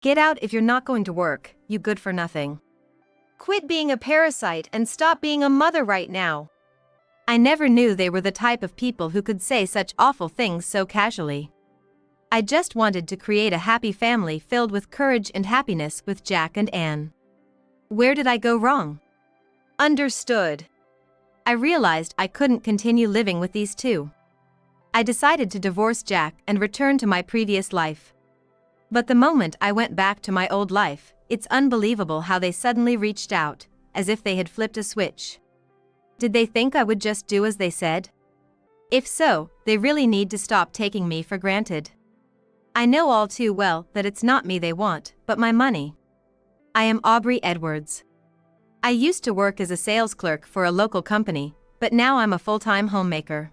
Get out if you're not going to work, you good for nothing. Quit being a parasite and stop being a mother right now. I never knew they were the type of people who could say such awful things so casually. I just wanted to create a happy family filled with courage and happiness with Jack and Anne. Where did I go wrong? Understood. I realized I couldn't continue living with these two. I decided to divorce Jack and return to my previous life. But the moment I went back to my old life, it's unbelievable how they suddenly reached out, as if they had flipped a switch. Did they think I would just do as they said? If so, they really need to stop taking me for granted. I know all too well that it's not me they want, but my money. I am Aubrey Edwards. I used to work as a sales clerk for a local company, but now I'm a full-time homemaker.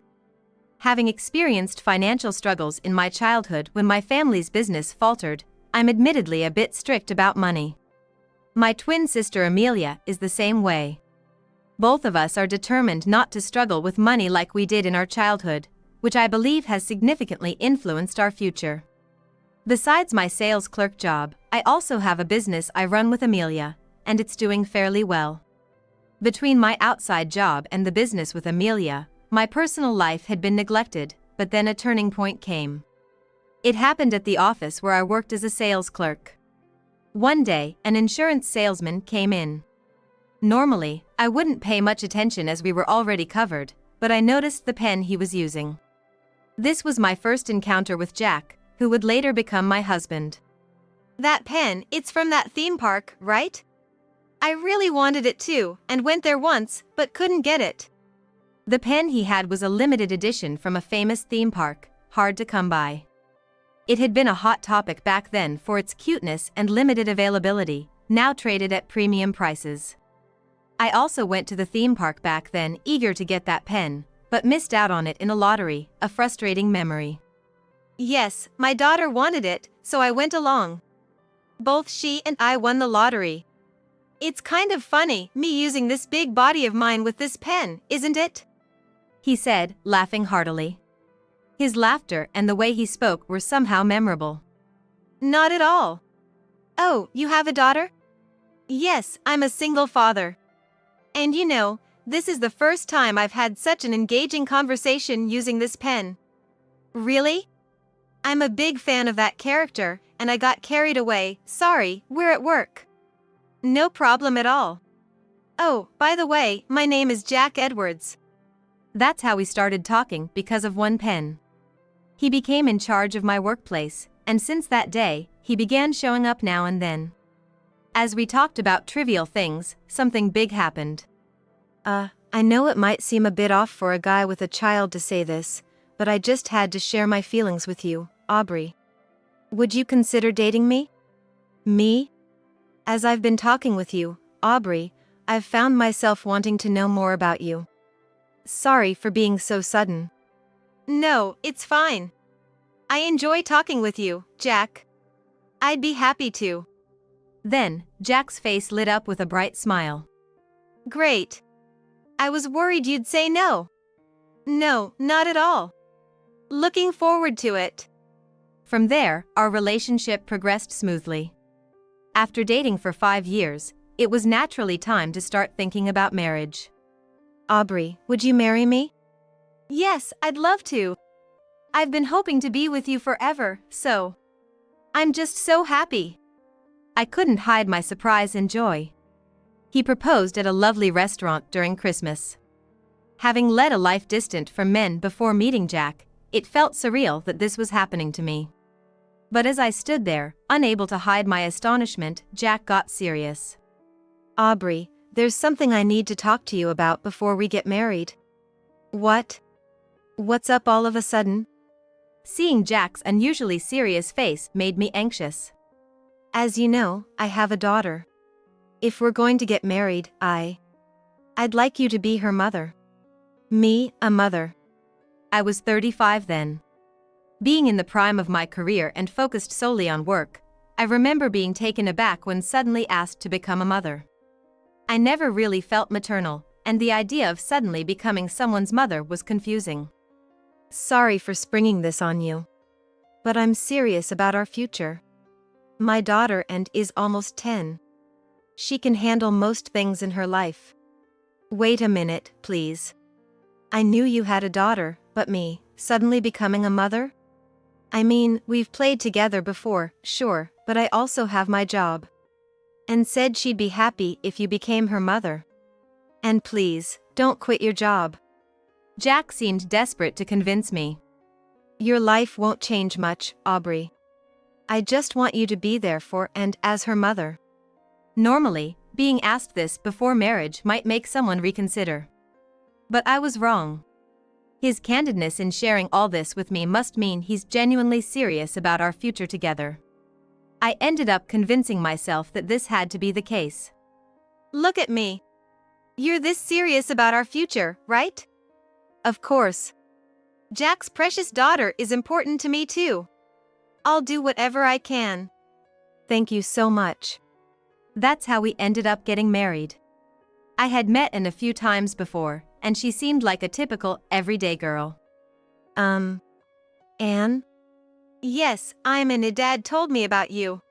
Having experienced financial struggles in my childhood when my family's business faltered, I'm admittedly a bit strict about money. My twin sister Amelia is the same way. Both of us are determined not to struggle with money like we did in our childhood, which I believe has significantly influenced our future. Besides my sales clerk job, I also have a business I run with Amelia, and it's doing fairly well. Between my outside job and the business with Amelia, my personal life had been neglected, but then a turning point came. It happened at the office where I worked as a sales clerk. One day, an insurance salesman came in. Normally, I wouldn't pay much attention as we were already covered, but I noticed the pen he was using. This was my first encounter with Jack, who would later become my husband. That pen, it's from that theme park, right? I really wanted it too, and went there once, but couldn't get it. The pen he had was a limited edition from a famous theme park, hard to come by. It had been a hot topic back then for its cuteness and limited availability, now traded at premium prices. I also went to the theme park back then eager to get that pen, but missed out on it in a lottery, a frustrating memory. Yes, my daughter wanted it, so I went along. Both she and I won the lottery. It's kind of funny, me using this big body of mine with this pen, isn't it? He said, laughing heartily. His laughter and the way he spoke were somehow memorable. Not at all. Oh, you have a daughter? Yes, I'm a single father. And you know, this is the first time I've had such an engaging conversation using this pen. Really? I'm a big fan of that character, and I got carried away, sorry, we're at work. No problem at all. Oh, by the way, my name is Jack Edwards. That's how we started talking because of one pen. He became in charge of my workplace, and since that day, he began showing up now and then. As we talked about trivial things, something big happened. I know it might seem a bit off for a guy with a child to say this, but I just had to share my feelings with you, Aubrey. Would you consider dating me? Me? As I've been talking with you, Aubrey, I've found myself wanting to know more about you. Sorry for being so sudden. No, it's fine. I enjoy talking with you, Jack. I'd be happy to. Then, Jack's face lit up with a bright smile. Great. I was worried you'd say no. No, not at all. Looking forward to it. From there, our relationship progressed smoothly. After dating for 5 years, it was naturally time to start thinking about marriage. Aubrey, would you marry me? Yes, I'd love to. I've been hoping to be with you forever, so. I'm just so happy. I couldn't hide my surprise and joy. He proposed at a lovely restaurant during Christmas. Having led a life distant from men before meeting Jack, it felt surreal that this was happening to me. But as I stood there, unable to hide my astonishment, Jack got serious. Aubrey, there's something I need to talk to you about before we get married. What? What's up all of a sudden? Seeing Jack's unusually serious face made me anxious. As you know, I have a daughter. If we're going to get married, I'd like you to be her mother. Me, a mother. I was 35 then. Being in the prime of my career and focused solely on work, I remember being taken aback when suddenly asked to become a mother. I never really felt maternal, and the idea of suddenly becoming someone's mother was confusing. Sorry for springing this on you. But I'm serious about our future. My daughter and is almost 10. She can handle most things in her life. Wait a minute, please. I knew you had a daughter, but me, suddenly becoming a mother? I mean, we've played together before, sure, but I also have my job. And said she'd be happy if you became her mother. And please, don't quit your job. Jack seemed desperate to convince me. Your life won't change much, Aubrey. I just want you to be there for and as her mother. Normally, being asked this before marriage might make someone reconsider. But I was wrong. His candidness in sharing all this with me must mean he's genuinely serious about our future together. I ended up convincing myself that this had to be the case. Look at me. You're this serious about our future, right? Of course. Jack's precious daughter is important to me too. I'll do whatever I can. Thank you so much. That's how we ended up getting married. I had met Anne a few times before, and she seemed like a typical, everyday girl. Anne? Yes, I'm Anne. Dad told me about you.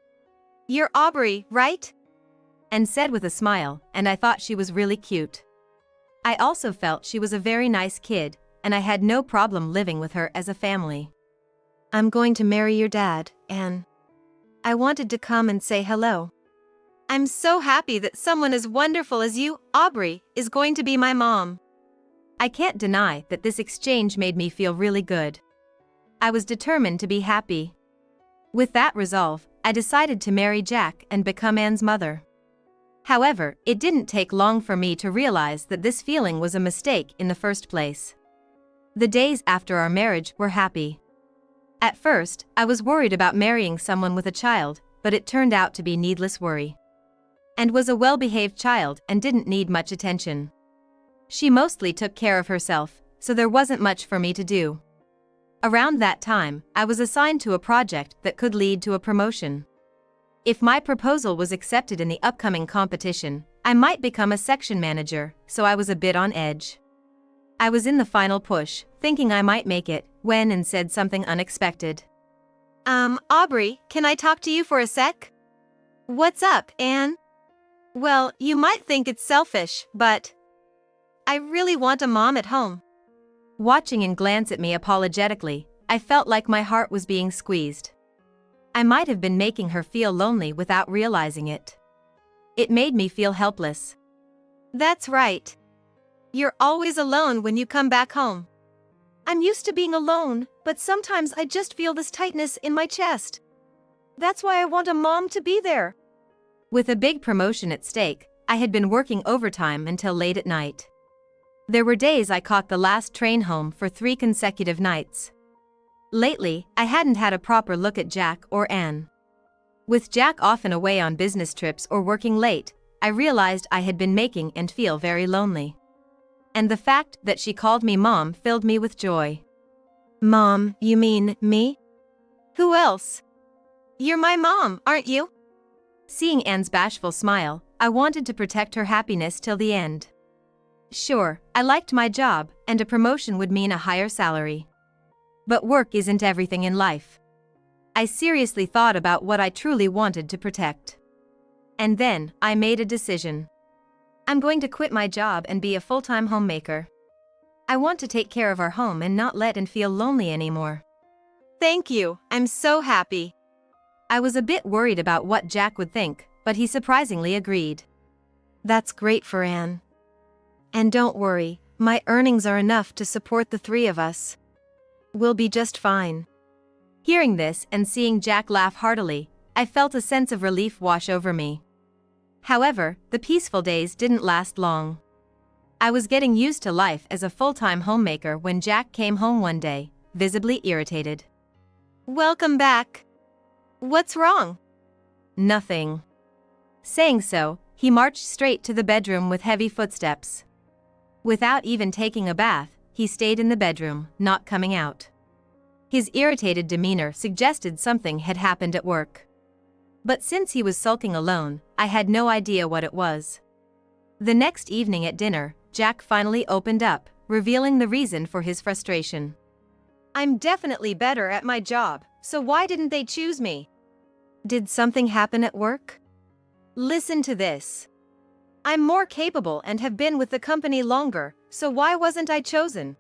You're Aubrey, right? Anne said with a smile, and I thought she was really cute. I also felt she was a very nice kid, and I had no problem living with her as a family. I'm going to marry your dad, Anne. I wanted to come and say hello. I'm so happy that someone as wonderful as you, Aubrey, is going to be my mom. I can't deny that this exchange made me feel really good. I was determined to be happy. With that resolve, I decided to marry Jack and become Anne's mother. However, it didn't take long for me to realize that this feeling was a mistake in the first place. The days after our marriage were happy. At first, I was worried about marrying someone with a child, but it turned out to be needless worry. And was a well-behaved child and didn't need much attention. She mostly took care of herself, so there wasn't much for me to do. Around that time, I was assigned to a project that could lead to a promotion. If my proposal was accepted in the upcoming competition, I might become a section manager, so I was a bit on edge. I was in the final push, thinking I might make it, when Anne said something unexpected. Aubrey, can I talk to you for a sec? What's up, Anne? Well, you might think it's selfish, but I really want a mom at home. Watching Anne glance at me apologetically, I felt like my heart was being squeezed. I might have been making her feel lonely without realizing it. It made me feel helpless. That's right. You're always alone when you come back home. I'm used to being alone, but sometimes I just feel this tightness in my chest. That's why I want a mom to be there. With a big promotion at stake, I had been working overtime until late at night. There were days I caught the last train home for 3 consecutive nights. Lately, I hadn't had a proper look at Jack or Anne. With Jack often away on business trips or working late, I realized I had been making Anne feel very lonely. And the fact that she called me Mom filled me with joy. Mom, you mean me? Who else? You're my mom, aren't you? Seeing Anne's bashful smile, I wanted to protect her happiness till the end. Sure, I liked my job, and a promotion would mean a higher salary. But work isn't everything in life. I seriously thought about what I truly wanted to protect. And then, I made a decision. I'm going to quit my job and be a full-time homemaker. I want to take care of our home and not let Anne feel lonely anymore. Thank you, I'm so happy. I was a bit worried about what Jack would think, but he surprisingly agreed. That's great for Anne. And don't worry, my earnings are enough to support the 3 of us. We'll be just fine. Hearing this and seeing Jack laugh heartily, I felt a sense of relief wash over me. However, the peaceful days didn't last long. I was getting used to life as a full-time homemaker when Jack came home one day, visibly irritated. Welcome back. What's wrong? Nothing. Saying so, he marched straight to the bedroom with heavy footsteps. Without even taking a bath, he stayed in the bedroom, not coming out. His irritated demeanor suggested something had happened at work. But since he was sulking alone, I had no idea what it was. The next evening at dinner, Jack finally opened up, revealing the reason for his frustration. I'm definitely better at my job, so why didn't they choose me? Did something happen at work? Listen to this. I'm more capable and have been with the company longer, so why wasn't I chosen?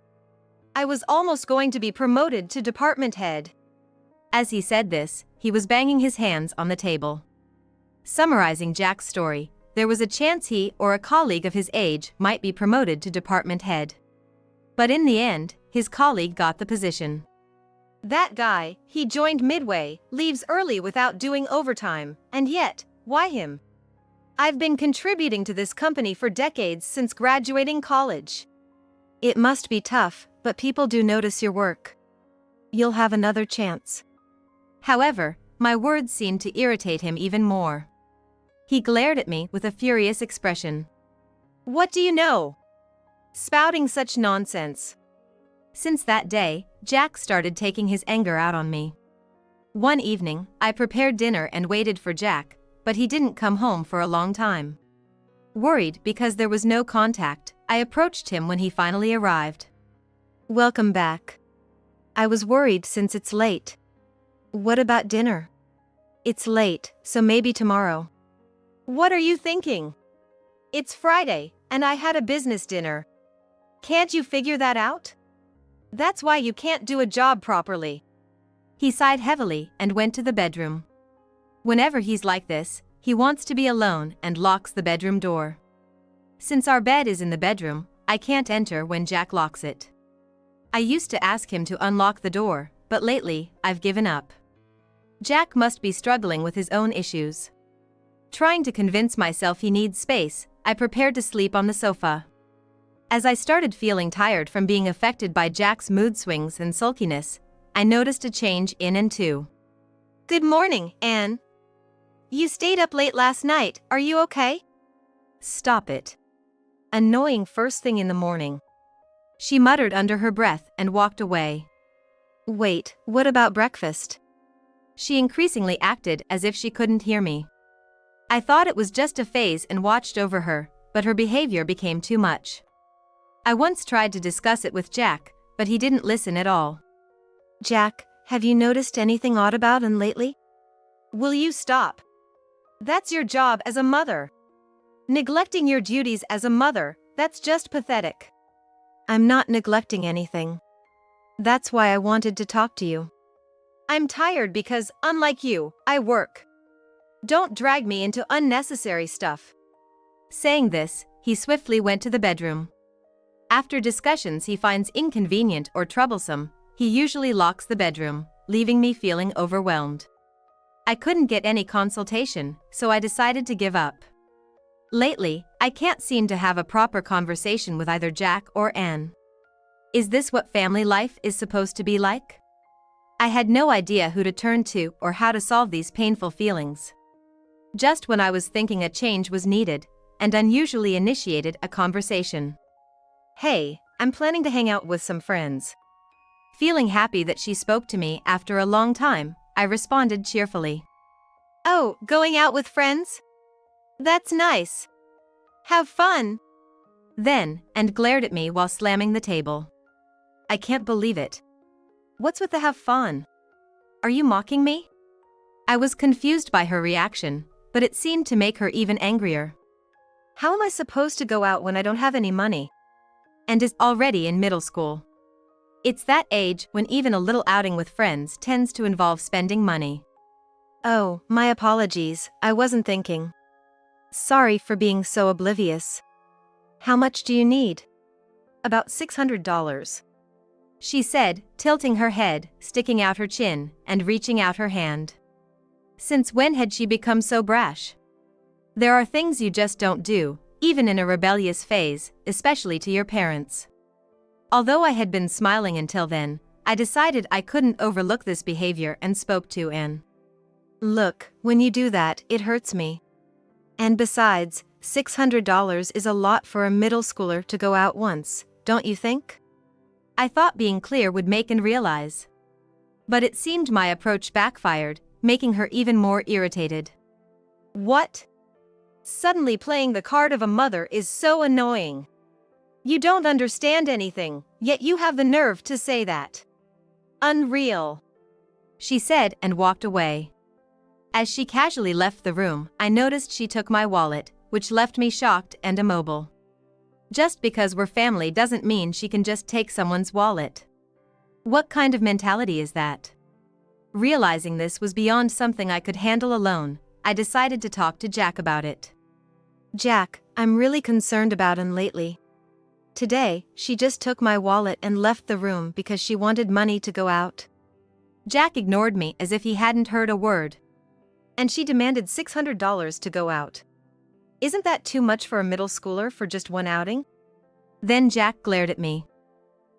I was almost going to be promoted to department head. As he said this, he was banging his hands on the table. Summarizing Jack's story, there was a chance he or a colleague of his age might be promoted to department head. But in the end, his colleague got the position. That guy, he joined midway, leaves early without doing overtime, and yet, why him? I've been contributing to this company for decades since graduating college. It must be tough, but people do notice your work. You'll have another chance. However, my words seemed to irritate him even more. He glared at me with a furious expression. What do you know? Spouting such nonsense. Since that day, Jack started taking his anger out on me. One evening, I prepared dinner and waited for Jack, but he didn't come home for a long time. Worried because there was no contact, I approached him when he finally arrived. Welcome back. I was worried since it's late. What about dinner? It's late, so maybe tomorrow. What are you thinking? It's Friday, and I had a business dinner. Can't you figure that out? That's why you can't do a job properly. He sighed heavily and went to the bedroom. Whenever he's like this, he wants to be alone and locks the bedroom door. Since our bed is in the bedroom, I can't enter when Jack locks it. I used to ask him to unlock the door, but lately, I've given up. Jack must be struggling with his own issues. Trying to convince myself he needs space, I prepared to sleep on the sofa. As I started feeling tired from being affected by Jack's mood swings and sulkiness, I noticed a change in and to. Good morning, Anne. You stayed up late last night, are you okay? Stop it. Annoying first thing in the morning. She muttered under her breath and walked away. Wait, what about breakfast? She increasingly acted as if she couldn't hear me. I thought it was just a phase and watched over her, but her behavior became too much. I once tried to discuss it with Jack, but he didn't listen at all. Jack, have you noticed anything odd about Anne lately? Will you stop? That's your job as a mother. Neglecting your duties as a mother, that's just pathetic. I'm not neglecting anything. That's why I wanted to talk to you. I'm tired because, unlike you, I work. Don't drag me into unnecessary stuff. Saying this, he swiftly went to the bedroom. After discussions he finds inconvenient or troublesome, he usually locks the bedroom, leaving me feeling overwhelmed. I couldn't get any consultation, so I decided to give up. Lately, I can't seem to have a proper conversation with either Jack or Anne. Is this what family life is supposed to be like? I had no idea who to turn to or how to solve these painful feelings. Just when I was thinking a change was needed, and unusually initiated a conversation. Hey, I'm planning to hang out with some friends. Feeling happy that she spoke to me after a long time, I responded cheerfully. Oh, going out with friends? That's nice. Have fun. Then, and glared at me while slamming the table. I can't believe it. What's with the have fun? Are you mocking me? I was confused by her reaction, but it seemed to make her even angrier. How am I supposed to go out when I don't have any money? And is already in middle school. It's that age when even a little outing with friends tends to involve spending money. Oh, my apologies, I wasn't thinking. Sorry for being so oblivious. How much do you need? About $600. She said, tilting her head, sticking out her chin, and reaching out her hand. Since when had she become so brash? There are things you just don't do, even in a rebellious phase, especially to your parents. Although I had been smiling until then, I decided I couldn't overlook this behavior and spoke to Anne. Look, when you do that, it hurts me. And besides, $600 is a lot for a middle schooler to go out once, don't you think? I thought being clear would make Anne realize. But it seemed my approach backfired, making her even more irritated. What? Suddenly playing the card of a mother is so annoying. You don't understand anything, yet you have the nerve to say that. Unreal. She said and walked away. As she casually left the room, I noticed she took my wallet, which left me shocked and immobile. Just because we're family doesn't mean she can just take someone's wallet. What kind of mentality is that? Realizing this was beyond something I could handle alone, I decided to talk to Jack about it. Jack, I'm really concerned about him lately. Today, she just took my wallet and left the room because she wanted money to go out. Jack ignored me as if he hadn't heard a word. And she demanded $600 to go out. Isn't that too much for a middle schooler for just one outing? Then Jack glared at me.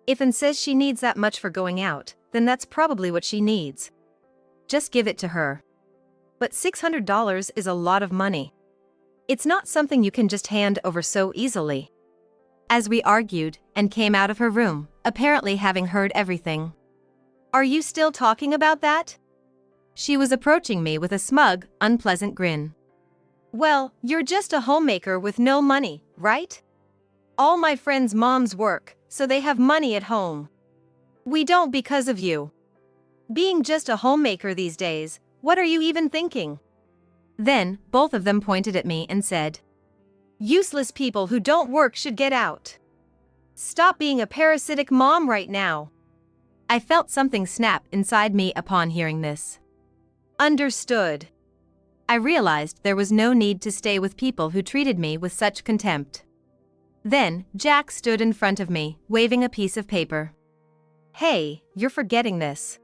If Ann says she needs that much for going out, then that's probably what she needs. Just give it to her. But $600 is a lot of money. It's not something you can just hand over so easily. As we argued, and came out of her room, apparently having heard everything. Are you still talking about that? She was approaching me with a smug, unpleasant grin. Well, you're just a homemaker with no money, right? All my friends' moms work, so they have money at home. We don't because of you. Being just a homemaker these days, what are you even thinking? Then, both of them pointed at me and said, useless people who don't work should get out. Stop being a parasitic mom right now. I felt something snap inside me upon hearing this. Understood. I realized there was no need to stay with people who treated me with such contempt. Then, Jack stood in front of me, waving a piece of paper. Hey, you're forgetting this.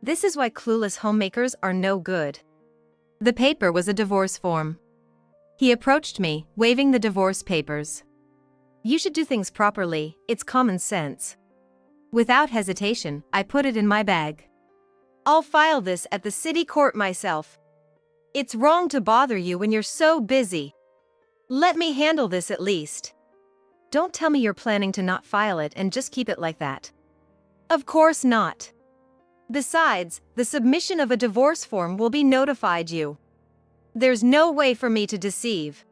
This is why clueless homemakers are no good. The paper was a divorce form. He approached me, waving the divorce papers. You should do things properly, it's common sense. Without hesitation, I put it in my bag. I'll file this at the city court myself. It's wrong to bother you when you're so busy. Let me handle this at least. Don't tell me you're planning to not file it and just keep it like that. Of course not. Besides, the submission of a divorce form will be notified you. There's no way for me to deceive.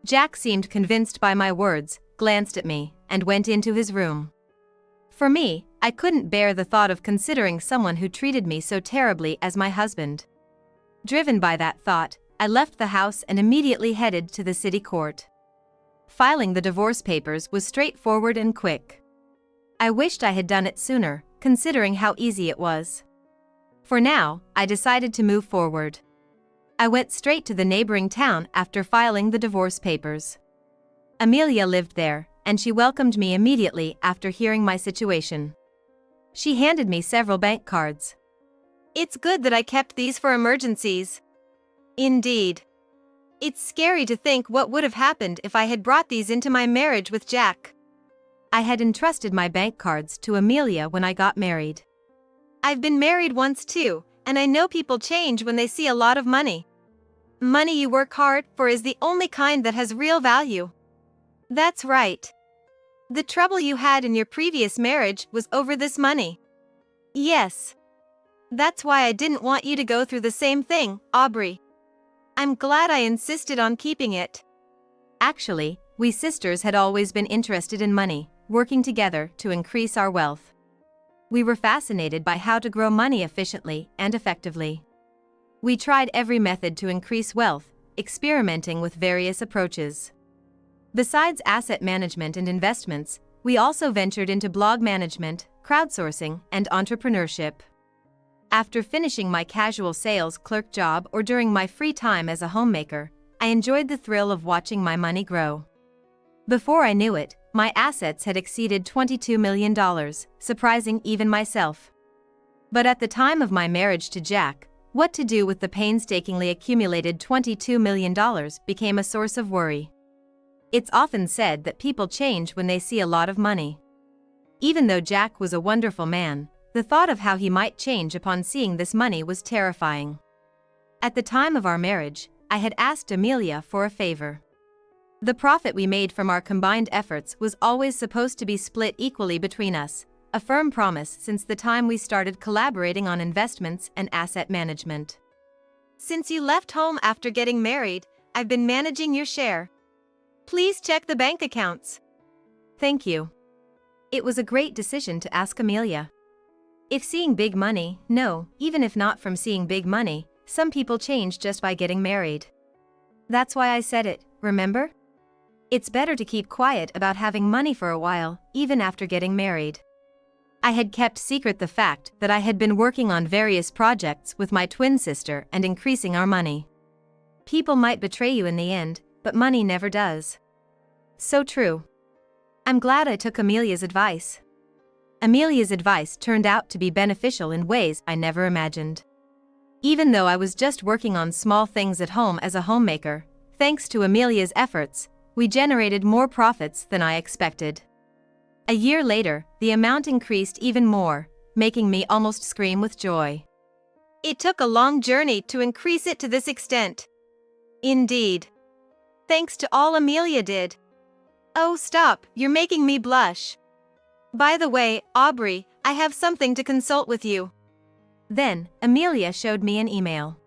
Jack seemed convinced by my words, glanced at me, and went into his room. For me, I couldn't bear the thought of considering someone who treated me so terribly as my husband. Driven by that thought, I left the house and immediately headed to the city court. Filing the divorce papers was straightforward and quick. I wished I had done it sooner, considering how easy it was. For now, I decided to move forward. I went straight to the neighboring town after filing the divorce papers. Amelia lived there, and she welcomed me immediately after hearing my situation. She handed me several bank cards. It's good that I kept these for emergencies. Indeed. It's scary to think what would have happened if I had brought these into my marriage with Jack. I had entrusted my bank cards to Amelia when I got married. I've been married once too, and I know people change when they see a lot of money. Money you work hard for is the only kind that has real value. That's right. The trouble you had in your previous marriage was over this money. Yes. That's why I didn't want you to go through the same thing, Aubrey. I'm glad I insisted on keeping it. Actually, we sisters had always been interested in money, working together to increase our wealth. We were fascinated by how to grow money efficiently and effectively. We tried every method to increase wealth, experimenting with various approaches. Besides asset management and investments, we also ventured into blog management, crowdsourcing, and entrepreneurship. After finishing my casual sales clerk job or during my free time as a homemaker, I enjoyed the thrill of watching my money grow. Before I knew it, my assets had exceeded $22 million, surprising even myself. But at the time of my marriage to Jack, what to do with the painstakingly accumulated $22 million became a source of worry. It's often said that people change when they see a lot of money. Even though Jack was a wonderful man, the thought of how he might change upon seeing this money was terrifying. At the time of our marriage, I had asked Amelia for a favor. The profit we made from our combined efforts was always supposed to be split equally between us, a firm promise since the time we started collaborating on investments and asset management. Since you left home after getting married, I've been managing your share. Please check the bank accounts. Thank you. It was a great decision to ask Amelia. If seeing big money, no, even if not from seeing big money, some people change just by getting married. That's why I said it, remember? It's better to keep quiet about having money for a while, even after getting married. I had kept secret the fact that I had been working on various projects with my twin sister and increasing our money. People might betray you in the end, but money never does. So true. I'm glad I took Amelia's advice. Amelia's advice turned out to be beneficial in ways I never imagined. Even though I was just working on small things at home as a homemaker, thanks to Amelia's efforts, we generated more profits than I expected. A year later, the amount increased even more, making me almost scream with joy. It took a long journey to increase it to this extent. Indeed. Thanks to all Amelia did. Oh, stop, you're making me blush. By the way, Aubrey, I have something to consult with you. Then, Amelia showed me an email.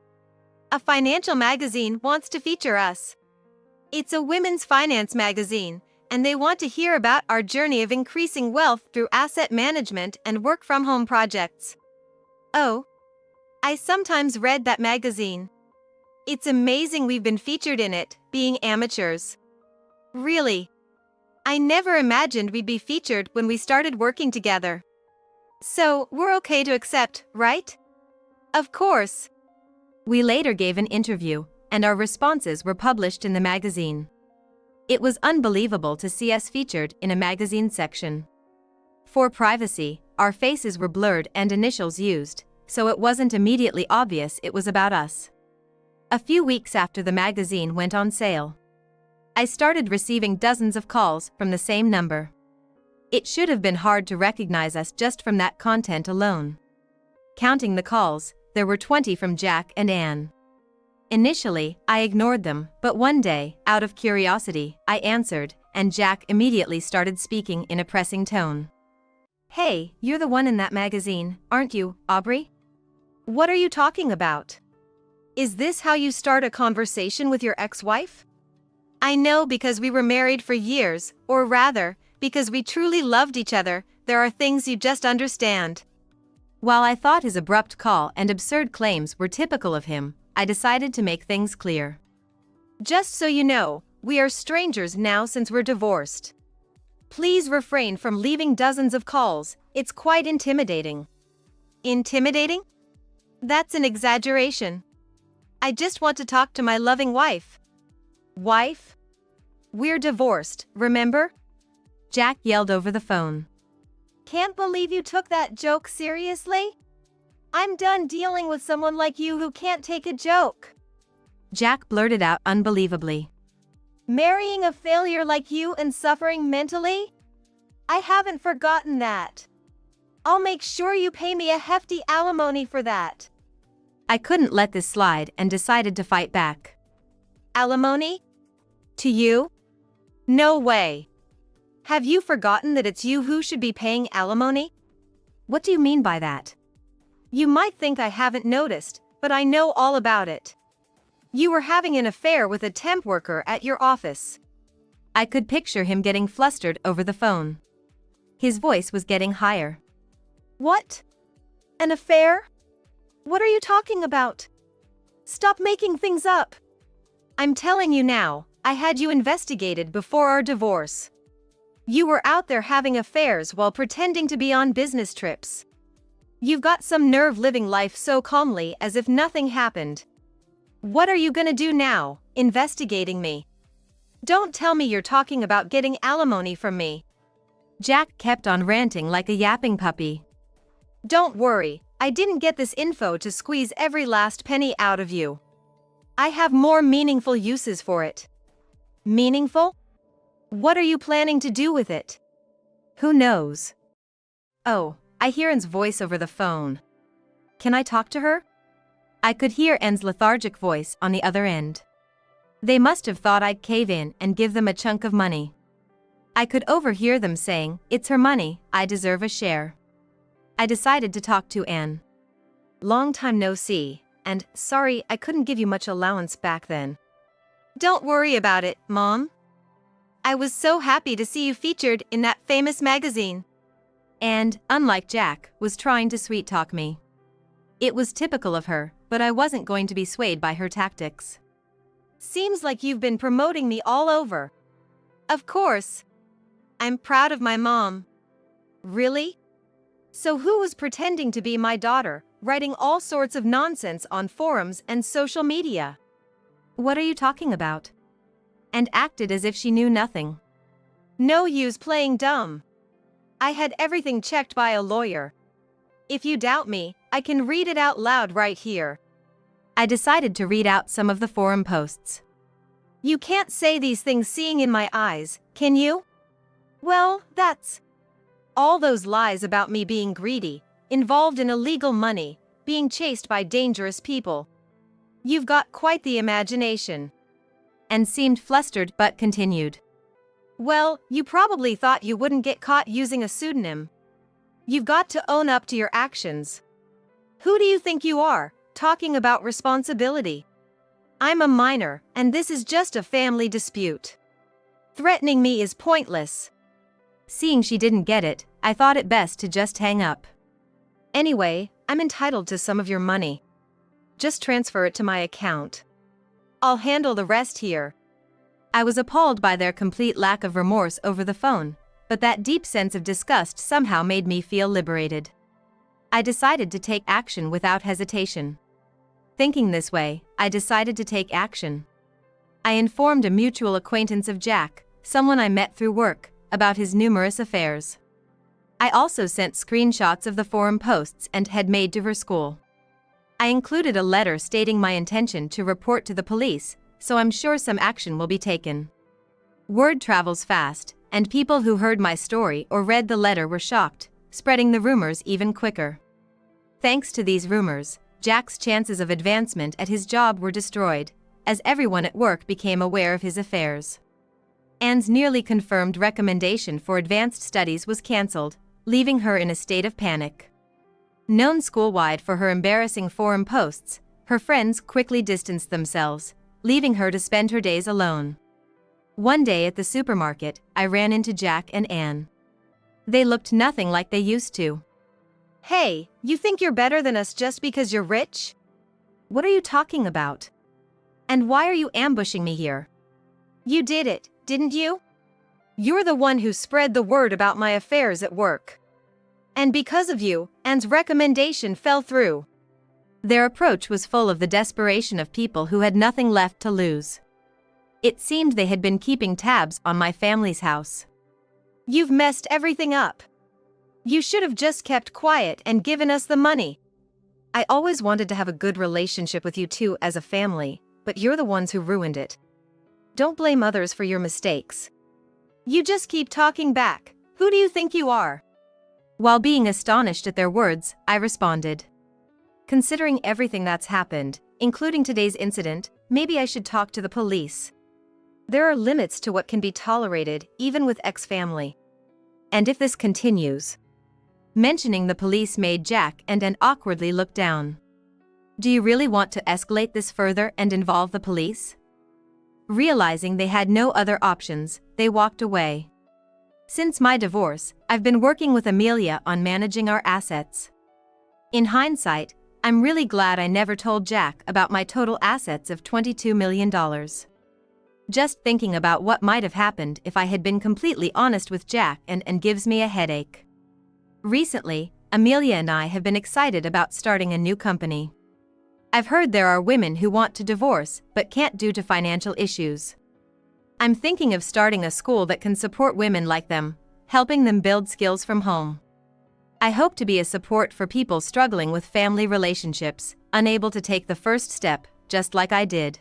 A financial magazine wants to feature us. It's a women's finance magazine, and they want to hear about our journey of increasing wealth through asset management and work-from-home projects. Oh, I sometimes read that magazine. It's amazing we've been featured in it, being amateurs. Really. I never imagined we'd be featured when we started working together. So, we're okay to accept, right? Of course. We later gave an interview, and our responses were published in the magazine. It was unbelievable to see us featured in a magazine section. For privacy, our faces were blurred and initials used, so it wasn't immediately obvious it was about us. A few weeks after the magazine went on sale, I started receiving dozens of calls from the same number. It should have been hard to recognize us just from that content alone. Counting the calls, there were 20 from Jack and Anne. Initially, I ignored them, but one day, out of curiosity, I answered, and Jack immediately started speaking in a pressing tone. Hey, you're the one in that magazine, aren't you, Aubrey? What are you talking about? Is this how you start a conversation with your ex-wife? I know, because we were married for years, or rather, because we truly loved each other, there are things you just understand. While I thought his abrupt call and absurd claims were typical of him, I decided to make things clear. Just so you know, we are strangers now since we're divorced. Please refrain from leaving dozens of calls, it's quite intimidating. Intimidating? That's an exaggeration. I just want to talk to my loving wife. Wife? We're divorced, remember? Jack yelled over the phone. Can't believe you took that joke seriously? I'm done dealing with someone like you who can't take a joke. Jack blurted out unbelievably. Marrying a failure like you and suffering mentally? I haven't forgotten that. I'll make sure you pay me a hefty alimony for that. I couldn't let this slide and decided to fight back. Alimony? To you? No way. Have you forgotten that it's you who should be paying alimony? What do you mean by that? You might think I haven't noticed, but I know all about it. You were having an affair with a temp worker at your office. I could picture him getting flustered over the phone. His voice was getting higher. What? An affair? What are you talking about? Stop making things up. I'm telling you now, I had you investigated before our divorce. You were out there having affairs while pretending to be on business trips. You've got some nerve living life so calmly as if nothing happened. What are you gonna do now, investigating me? Don't tell me you're talking about getting alimony from me. Jack kept on ranting like a yapping puppy. Don't worry, I didn't get this info to squeeze every last penny out of you. I have more meaningful uses for it. Meaningful? What are you planning to do with it? Who knows? Oh, I hear Anne's voice over the phone. Can I talk to her? I could hear Anne's lethargic voice on the other end. They must have thought I'd cave in and give them a chunk of money. I could overhear them saying, "It's her money, I deserve a share." I decided to talk to Anne. Long time no see, and sorry I couldn't give you much allowance back then. Don't worry about it, Mom. I was so happy to see you featured in that famous magazine. And, unlike Jack, was trying to sweet-talk me. It was typical of her, but I wasn't going to be swayed by her tactics. Seems like you've been promoting me all over. Of course. I'm proud of my mom. Really? So who was pretending to be my daughter, writing all sorts of nonsense on forums and social media? What are you talking about? And acted as if she knew nothing. No use playing dumb. I had everything checked by a lawyer. If you doubt me, I can read it out loud right here. I decided to read out some of the forum posts. You can't say these things seeing in my eyes, can you? Well, that's all those lies about me being greedy, involved in illegal money, being chased by dangerous people. You've got quite the imagination. And seemed flustered but continued. Well, you probably thought you wouldn't get caught using a pseudonym. You've got to own up to your actions. Who do you think you are, talking about responsibility? I'm a minor, and this is just a family dispute. Threatening me is pointless. Seeing she didn't get it, I thought it best to just hang up. Anyway, I'm entitled to some of your money. Just transfer it to my account. I'll handle the rest here. I was appalled by their complete lack of remorse over the phone, but that deep sense of disgust somehow made me feel liberated. I decided to take action without hesitation. Thinking this way, I decided to take action. I informed a mutual acquaintance of Jack, someone I met through work, about his numerous affairs. I also sent screenshots of the forum posts and had made to her school. I included a letter stating my intention to report to the police, so I'm sure some action will be taken. Word travels fast, and people who heard my story or read the letter were shocked, spreading the rumors even quicker. Thanks to these rumors, Jack's chances of advancement at his job were destroyed, as everyone at work became aware of his affairs. Anne's nearly confirmed recommendation for advanced studies was cancelled, leaving her in a state of panic. Known school-wide for her embarrassing forum posts, her friends quickly distanced themselves, leaving her to spend her days alone. One day at the supermarket, I ran into Jack and Anne. They looked nothing like they used to. Hey, you think you're better than us just because you're rich? What are you talking about? And why are you ambushing me here? You did it, didn't you? You're the one who spread the word about my affairs at work. And because of you, Anne's recommendation fell through. Their approach was full of the desperation of people who had nothing left to lose. It seemed they had been keeping tabs on my family's house. You've messed everything up. You should have just kept quiet and given us the money. I always wanted to have a good relationship with you two as a family, but you're the ones who ruined it. Don't blame others for your mistakes. You just keep talking back. Who do you think you are? While being astonished at their words, I responded. Considering everything that's happened, including today's incident, maybe I should talk to the police. There are limits to what can be tolerated, even with ex-family. And if this continues... Mentioning the police made Jack and Anne awkwardly look down. Do you really want to escalate this further and involve the police? Realizing they had no other options, they walked away. Since my divorce, I've been working with Amelia on managing our assets. In hindsight, I'm really glad I never told Jack about my total assets of $22 million. Just thinking about what might have happened if I had been completely honest with Jack and gives me a headache. Recently, Amelia and I have been excited about starting a new company. I've heard there are women who want to divorce but can't due to financial issues. I'm thinking of starting a school that can support women like them, helping them build skills from home. I hope to be a support for people struggling with family relationships, unable to take the first step, just like I did.